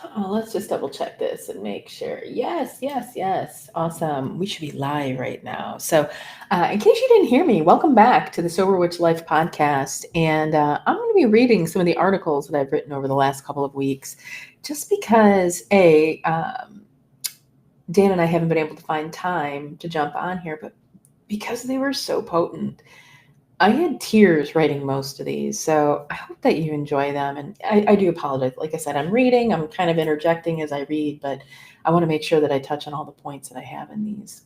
Oh, let's just double check this and make sure. Yes, yes, yes. Awesome. We should be live right now. So, in case you didn't hear me, welcome back to the Sober Witch Life podcast. And I'm going to be reading some of the articles that I've written over the last couple of weeks, just because, Dan and I haven't been able to find time to jump on here, but because they were so potent. I had tears writing most of these, so I hope that you enjoy them. And I do apologize. Like I said, I'm reading, I'm kind of interjecting as I read, but I want to make sure that I touch on all the points that I have in these.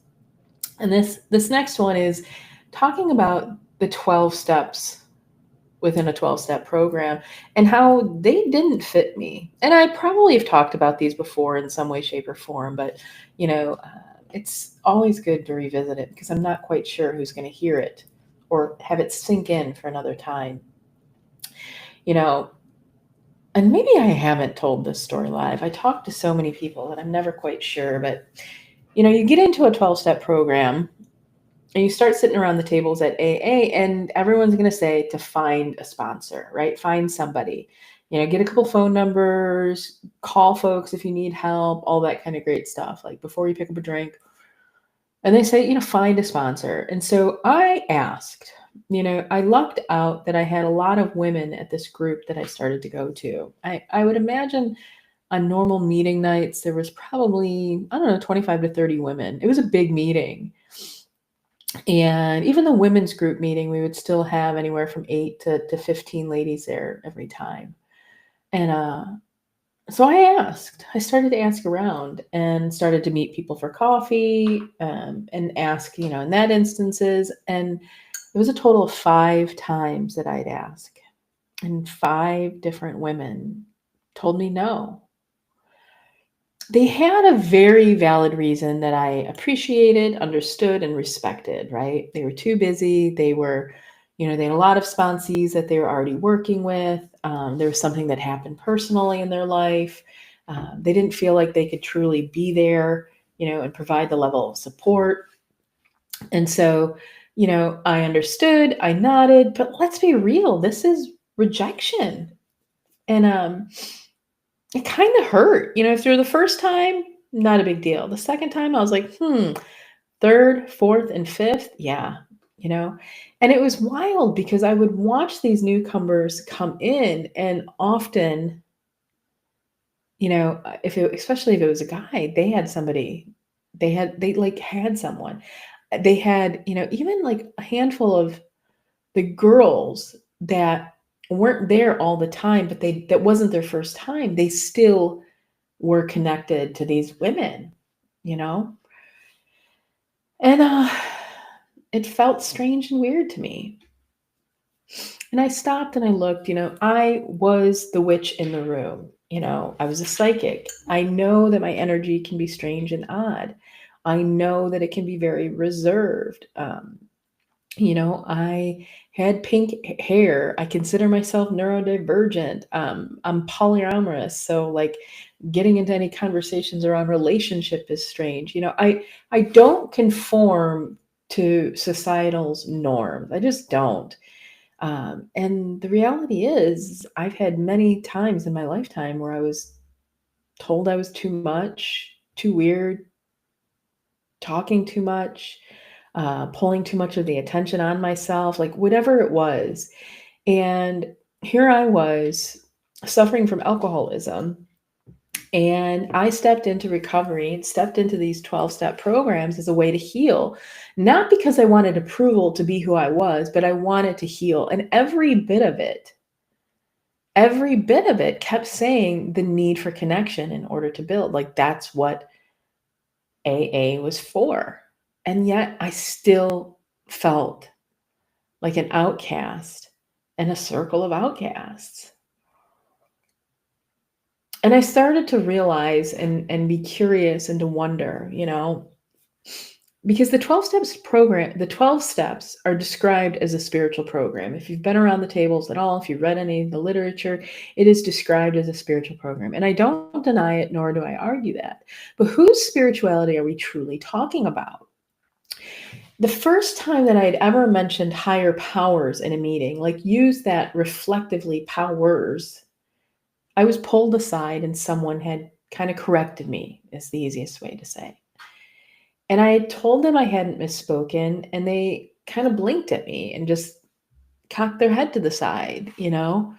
And this next one is talking about the 12 steps within a 12-step program and how they didn't fit me. And I probably have talked about these before in some way, shape, or form, but it's always good to revisit it because I'm not quite sure who's going to hear it or have it sink in for another time. You know, and maybe I haven't told this story live. I talk to so many people that I'm never quite sure, but you get into a 12-step program and you start sitting around the tables at AA, and everyone's going to say to find a sponsor, right? Find somebody, get a couple phone numbers, call folks if you need help, all that kind of great stuff, like before you pick up a drink. And they say, find a sponsor. And so I asked, I lucked out that I had a lot of women at this group that I started to go to. I would imagine on normal meeting nights, there was probably, I don't know, 25 to 30 women. It was a big meeting. And even the women's group meeting, we would still have anywhere from 8 to 15 ladies there every time. And so I started to ask around and started to meet people for coffee and ask, in that instances. And it was a total of 5 times that I'd ask. And 5 different women told me no. They had a very valid reason that I appreciated, understood, and respected, right? They were too busy. They were, they had a lot of sponsees that they were already working with. There was something that happened personally in their life. They didn't feel like they could truly be there, and provide the level of support. And so, I understood, I nodded, but let's be real, this is rejection. And it kind of hurt. Through the first time, not a big deal. The second time, I was like, third, fourth, and fifth, yeah, you know. And it was wild because I would watch these newcomers come in, and often, especially if it was a guy, they had somebody, they like had someone. They had, even like a handful of the girls that weren't there all the time, but that wasn't their first time. They still were connected to these women, you know? And it felt strange and weird to me. And I stopped and I looked, I was the witch in the room. I was a psychic. I know that my energy can be strange and odd. I know that it can be very reserved. I had pink hair. I consider myself neurodivergent. I'm polyamorous. So like getting into any conversations around relationship is strange. I don't conform to societal's norms. I just don't. And the reality is I've had many times in my lifetime where I was told I was too much, too weird, talking too much, pulling too much of the attention on myself, like whatever it was. And here I was suffering from alcoholism. And I stepped into recovery and stepped into these 12-step programs as a way to heal, not because I wanted approval to be who I was, but I wanted to heal. And every bit of it kept saying the need for connection in order to build. Like that's what AA was for. And yet I still felt like an outcast in a circle of outcasts. And I started to realize and be curious and to wonder, because the 12 steps are described as a spiritual program. If you've been around the tables at all, if you've read any of the literature, it is described as a spiritual program. And I don't deny it, nor do I argue that. But whose spirituality are we truly talking about? The first time that I had ever mentioned higher powers in a meeting, like use that reflectively powers, I was pulled aside and someone had kind of corrected me, is the easiest way to say. And I had told them I hadn't misspoken, and they kind of blinked at me and just cocked their head to the side, you know?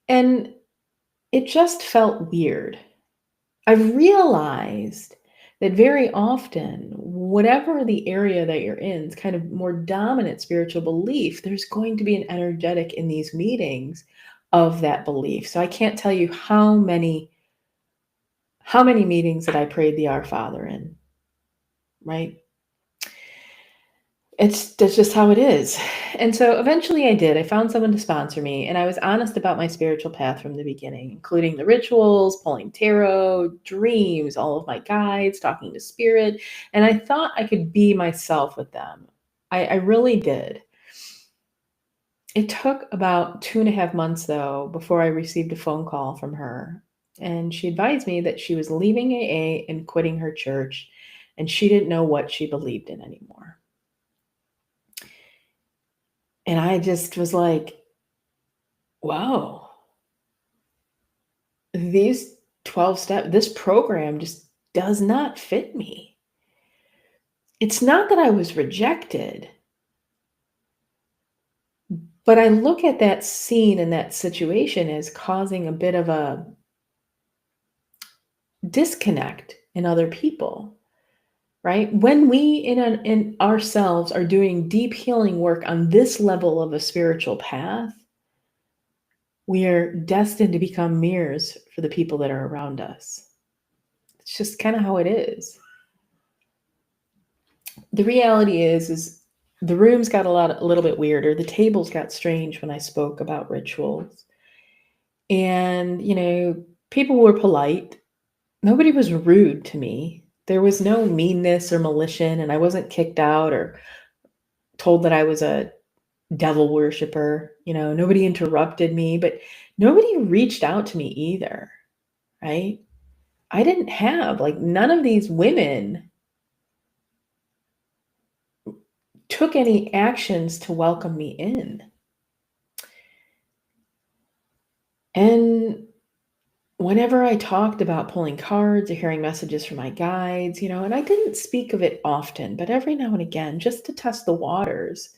And it just felt weird. I've realized that very often, whatever the area that you're in, it's kind of more dominant spiritual belief, there's going to be an energetic in these meetings of that belief. So I can't tell you how many meetings that I prayed the Our Father in, right? That's just how it is. And so eventually I did. I found someone to sponsor me, and I was honest about my spiritual path from the beginning, including the rituals, pulling tarot, dreams, all of my guides, talking to spirit. And I thought I could be myself with them. I really did. It took about 2.5 months, though, before I received a phone call from her. And she advised me that she was leaving AA and quitting her church, and she didn't know what she believed in anymore. And I just was like, wow, these 12 steps, this program just does not fit me. It's not that I was rejected, but I look at that scene and that situation as causing a bit of a disconnect in other people, right? When we in ourselves are doing deep healing work on this level of a spiritual path, we are destined to become mirrors for the people that are around us. It's just kind of how it is. The reality is the rooms got a little bit weirder. The tables got strange when I spoke about rituals. And, people were polite. Nobody was rude to me. There was no meanness or malicious, and I wasn't kicked out or told that I was a devil worshiper. Nobody interrupted me, but nobody reached out to me either, right? I didn't have, none of these women took any actions to welcome me in. And whenever I talked about pulling cards or hearing messages from my guides, and I didn't speak of it often, but every now and again, just to test the waters,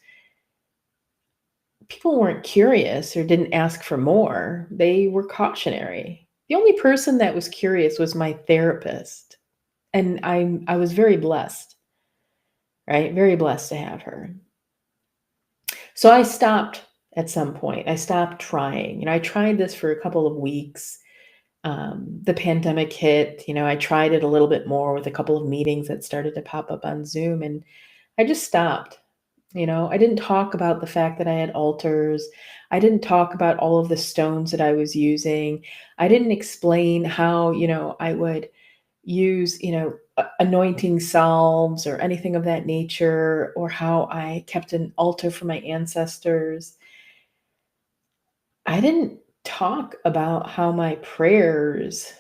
people weren't curious or didn't ask for more. They were cautionary. The only person that was curious was my therapist. And I was very blessed, right? Very blessed to have her. So I stopped at some point. I stopped trying. I tried this for a couple of weeks. The pandemic hit. I tried it a little bit more with a couple of meetings that started to pop up on Zoom, and I just stopped. I didn't talk about the fact that I had altars. I didn't talk about all of the stones that I was using. I didn't explain how, I would use, anointing salves or anything of that nature, or how I kept an altar for my ancestors. I didn't talk about how my prayers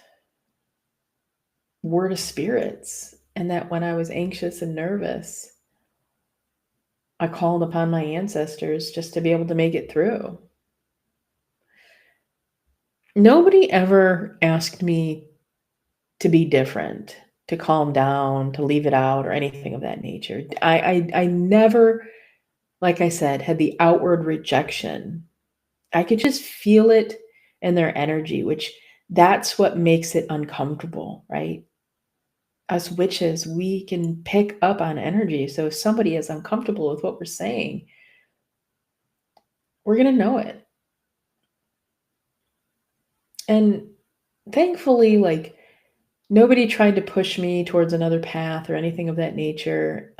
were to spirits, and that when I was anxious and nervous, I called upon my ancestors just to be able to make it through. Nobody ever asked me to be different, to calm down, to leave it out, or anything of that nature. I never, like I said, had the outward rejection. I could just feel it in their energy, which that's what makes it uncomfortable, right? Us witches, we can pick up on energy. So if somebody is uncomfortable with what we're saying, we're going to know it. And thankfully, nobody tried to push me towards another path or anything of that nature.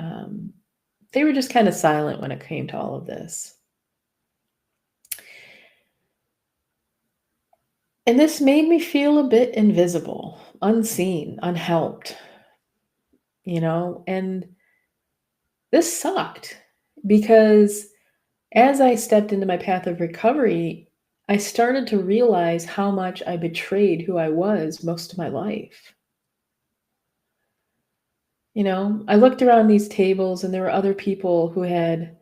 They were just kind of silent when it came to all of this. And this made me feel a bit invisible, unseen, unhelped, and this sucked because as I stepped into my path of recovery, I started to realize how much I betrayed who I was most of my life. I looked around these tables and there were other people who had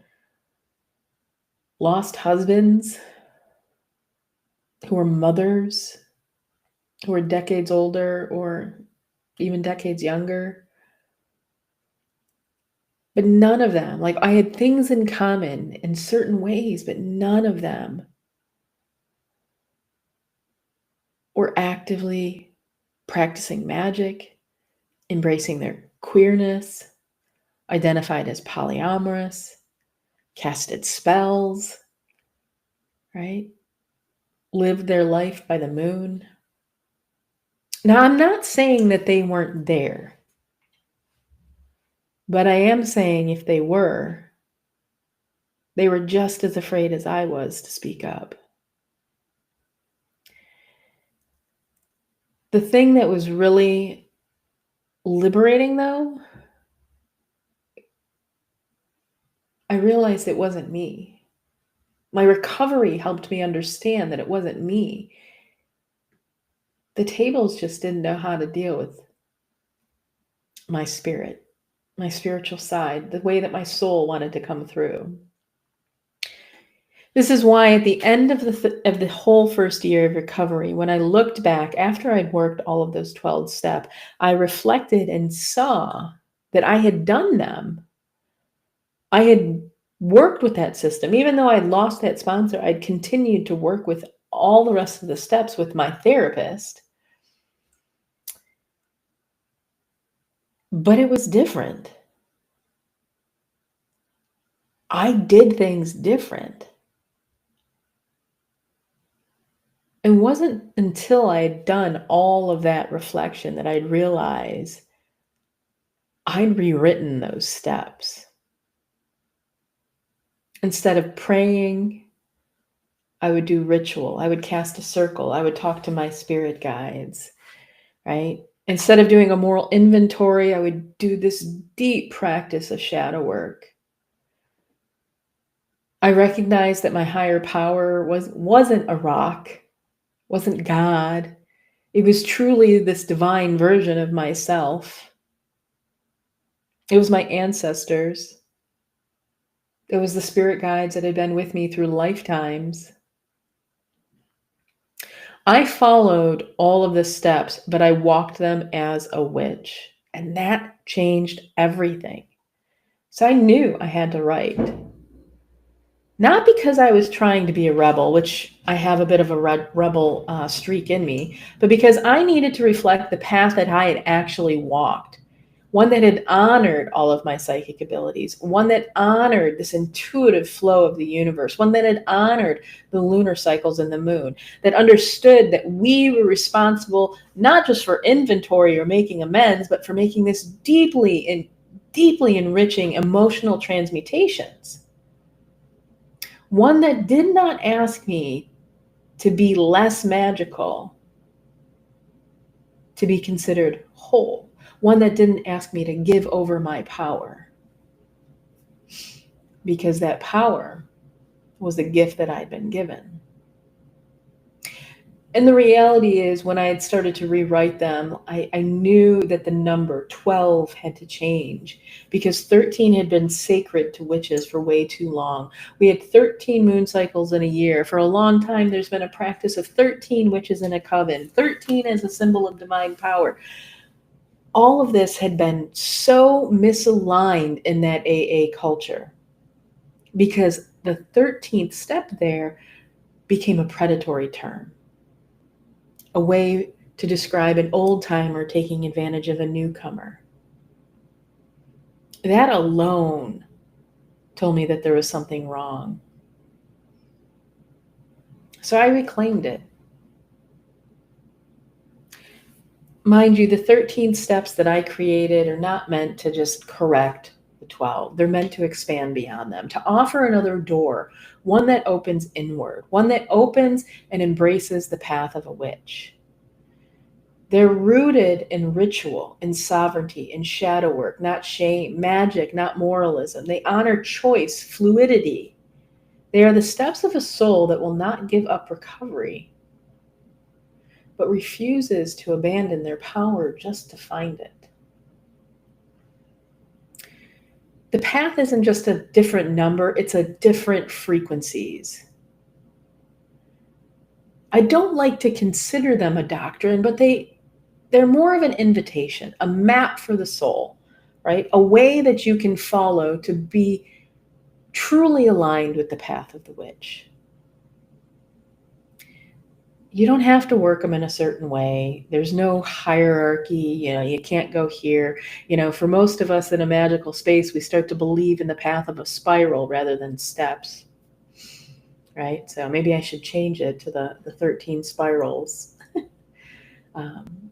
lost husbands, who are mothers, who are decades older or even decades younger. But none of them, like I had things in common in certain ways, but none of them were actively practicing magic, embracing their queerness, identified as polyamorous, casted spells, right? Lived their life by the moon. Now, I'm not saying that they weren't there, but I am saying if they were just as afraid as I was to speak up. The thing that was really liberating, though, I realized it wasn't me. My recovery helped me understand that it wasn't me. The tables just didn't know how to deal with my spirit, my spiritual side, the way that my soul wanted to come through. This is why at the end of the whole first year of recovery, when I looked back after I'd worked all of those 12 steps, I reflected and saw that I had done them. I had worked with that system. Even though I'd lost that sponsor, I'd continued to work with all the rest of the steps with my therapist. But it was different. I did things different. It wasn't until I had done all of that reflection that I'd realize I'd rewritten those steps. Instead of praying, I would do ritual. I would cast a circle. I would talk to my spirit guides, right? Instead of doing a moral inventory, I would do this deep practice of shadow work. I recognized that my higher power wasn't a rock, wasn't God. It was truly this divine version of myself. It was my ancestors. It was the spirit guides that had been with me through lifetimes. I followed all of the steps, but I walked them as a witch, and that changed everything. So I knew I had to write. Not because I was trying to be a rebel, which I have a bit of a rebel streak in me, but because I needed to reflect the path that I had actually walked. One that had honored all of my psychic abilities, one that honored this intuitive flow of the universe, one that had honored the lunar cycles and the moon, that understood that we were responsible not just for inventory or making amends, but for making this deeply enriching emotional transmutations. One that did not ask me to be less magical, to be considered whole. One that didn't ask me to give over my power, because that power was a gift that I'd been given. And the reality is, when I had started to rewrite them, I knew that the number 12 had to change, because 13 had been sacred to witches for way too long. We had 13 moon cycles in a year. For a long time, there's been a practice of 13 witches in a coven, 13 as a symbol of divine power. All of this had been so misaligned in that AA culture, because the 13th step there became a predatory term, a way to describe an old timer taking advantage of a newcomer. That alone told me that there was something wrong. So I reclaimed it. Mind you, the 13 steps that I created are not meant to just correct the 12. They're meant to expand beyond them, to offer another door, one that opens inward, one that opens and embraces the path of a witch. They're rooted in ritual, in sovereignty, in shadow work, not shame, magic, not moralism. They honor choice, fluidity. They are the steps of a soul that will not give up recovery, but refuses to abandon their power just to find it. The path isn't just a different number, it's a different frequencies. I don't like to consider them a doctrine, but they're more of an invitation, a map for the soul, right? A way that you can follow to be truly aligned with the path of the witch. You don't have to work them in a certain way. There's no hierarchy. You can't go here. For most of us in a magical space, we start to believe in the path of a spiral rather than steps, right? So maybe I should change it to the 13 spirals. um,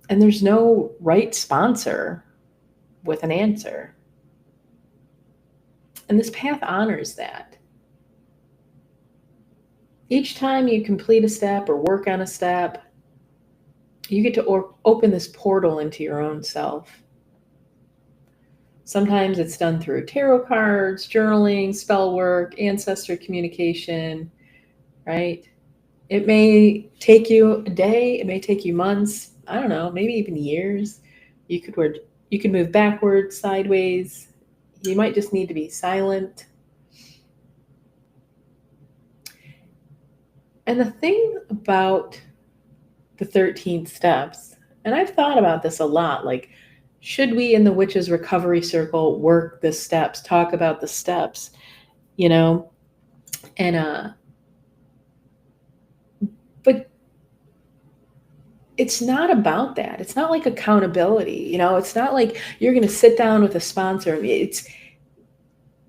and there's no right sponsor with an answer. And this path honors that. Each time you complete a step or work on a step, you get to open this portal into your own self. Sometimes it's done through tarot cards, journaling, spell work, ancestor communication, right? It may take you a day, it may take you months, I don't know, maybe even years. You could move backwards, sideways. You might just need to be silent. And the thing about the 13 steps, and I've thought about this a lot, like, should we in the Witches Recovery Circle work the steps, talk about the steps, and but it's not about that. It's not like accountability, it's not like you're going to sit down with a sponsor.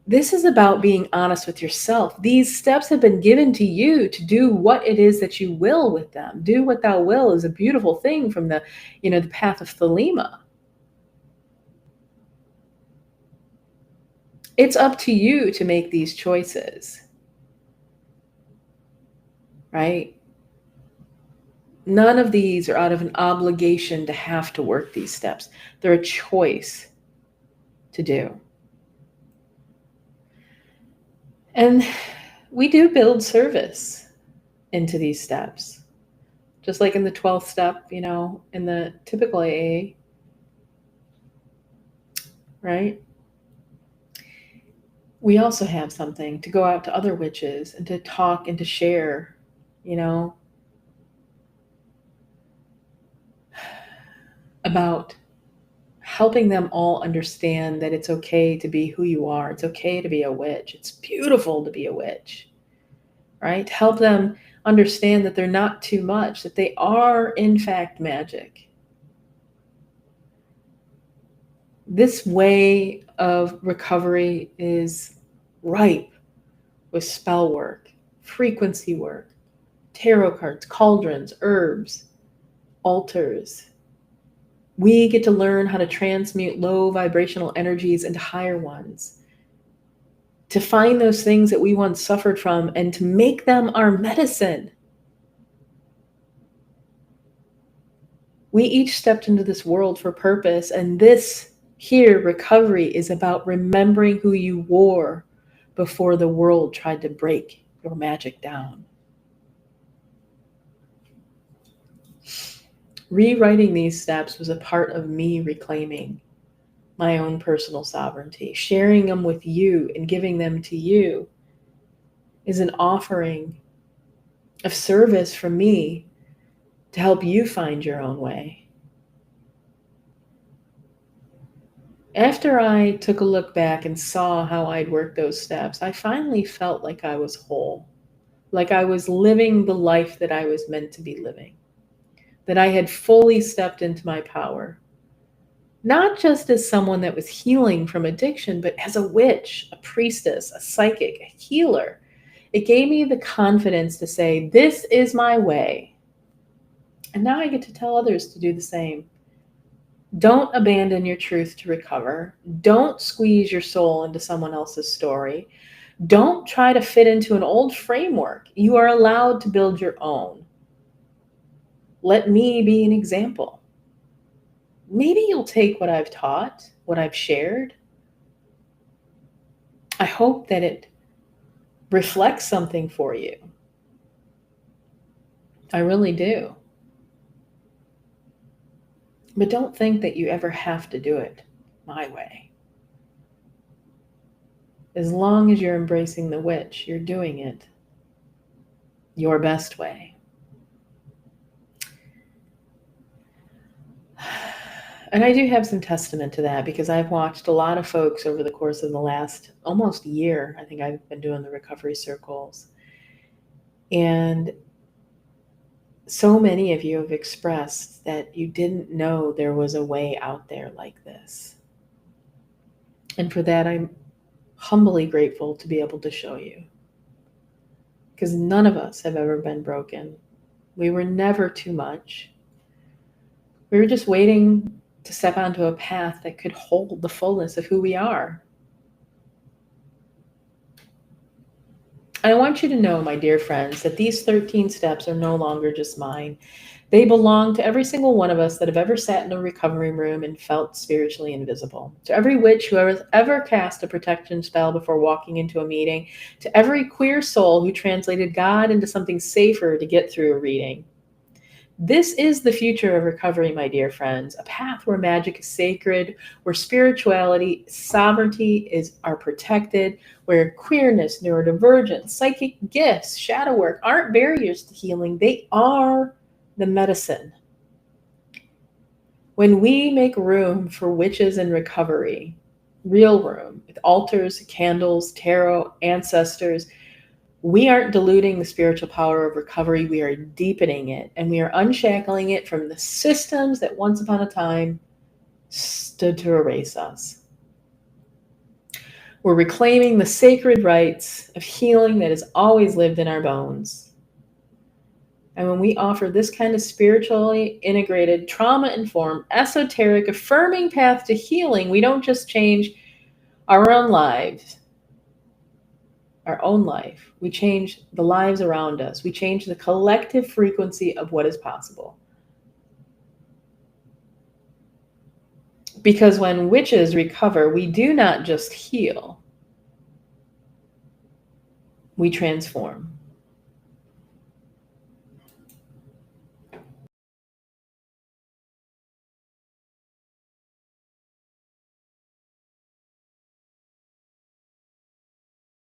This is about being honest with yourself. These steps have been given to you to do what it is that you will with them. Do what thou will is a beautiful thing from the path of Thelema. It's up to you to make these choices, right? None of these are out of an obligation to have to work these steps. They're a choice to do. And we do build service into these steps. Just like in the 12th step, in the typical AA, right? We also have something to go out to other witches and to talk and to share, about helping them all understand that it's okay to be who you are. It's okay to be a witch. It's beautiful to be a witch, right? Help them understand that they're not too much, that they are, in fact, magic. This way of recovery is ripe with spell work, frequency work, tarot cards, cauldrons, herbs, altars. We get to learn how to transmute low vibrational energies into higher ones, to find those things that we once suffered from and to make them our medicine. We each stepped into this world for purpose, and this here, recovery, is about remembering who you were before the world tried to break your magic down. Rewriting these steps was a part of me reclaiming my own personal sovereignty. Sharing them with you and giving them to you is an offering of service from me to help you find your own way. After I took a look back and saw how I'd worked those steps, I finally felt like I was whole, like I was living the life that I was meant to be living, that I had fully stepped into my power, not just as someone that was healing from addiction, but as a witch, a priestess, a psychic, a healer. It gave me the confidence to say, this is my way. And now I get to tell others to do the same. Don't abandon your truth to recover. Don't squeeze your soul into someone else's story. Don't try to fit into an old framework. You are allowed to build your own. Let me be an example. Maybe you'll take what I've taught, what I've shared. I hope that it reflects something for you. I really do. But don't think that you ever have to do it my way. As long as you're embracing the witch, you're doing it. your best way. And I do have some testament to that because I've watched a lot of folks over the course of the last almost year. I think I've been doing the recovery circles. And so many of you have expressed that you didn't know there was a way out there like this. And for that, I'm humbly grateful to be able to show you. Because none of us have ever been broken. We were never too much. We were just waiting to step onto a path that could hold the fullness of who we are. I want you to know, my dear friends, that these 13 steps are no longer just mine. They belong to every single one of us that have ever sat in a recovery room and felt spiritually invisible. To every witch who has ever cast a protection spell before walking into a meeting. To every queer soul who translated God into something safer to get through a reading. This is the future of recovery, my dear friends, a path where magic is sacred, where spirituality, sovereignty are protected, where queerness, neurodivergence, psychic gifts, shadow work aren't barriers to healing. They are the medicine. When we make room for witches in recovery, real room, with altars, candles, tarot, ancestors, we aren't diluting the spiritual power of recovery. We are deepening it, and we are unshackling it from the systems that once upon a time stood to erase us. We're reclaiming the sacred rights of healing that has always lived in our bones. And when we offer this kind of spiritually integrated, trauma-informed, esoteric, affirming path to healing, we don't just change our own lives, we change the lives around us. We change the collective frequency of what is possible. Because when witches recover, we do not just heal, we transform.